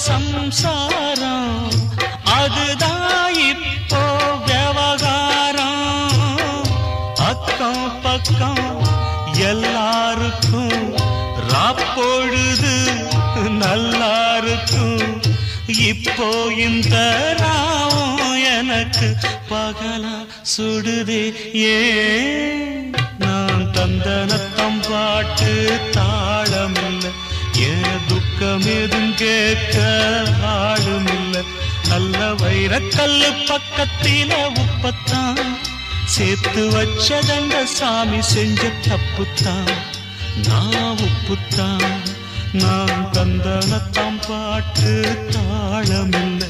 சம்சாரம் அதுதான் இப்போ விவகாரம். அக்கம் பக்கம் எல்லாருக்கும் ராப்பொழுது நல்லா இருக்கும். இப்போ இந்த ராவும் எனக்கு பகலா சுடுதே. ஏன் நான் தந்தனத்தம் பாட்டு தாளமில்லை, ஏன் துக்கம் எதும் கேட்க ஆளுமில்லை. நல்ல வைரக்கல்லு பக்கத்தில உப்பத்தான் சேர்த்து வச்சதங்க சாமி செஞ்ச தப்புத்தான். நான் உப்புத்தான், நான் தந்தனத்தம் பாட்டு தாளமில்லை.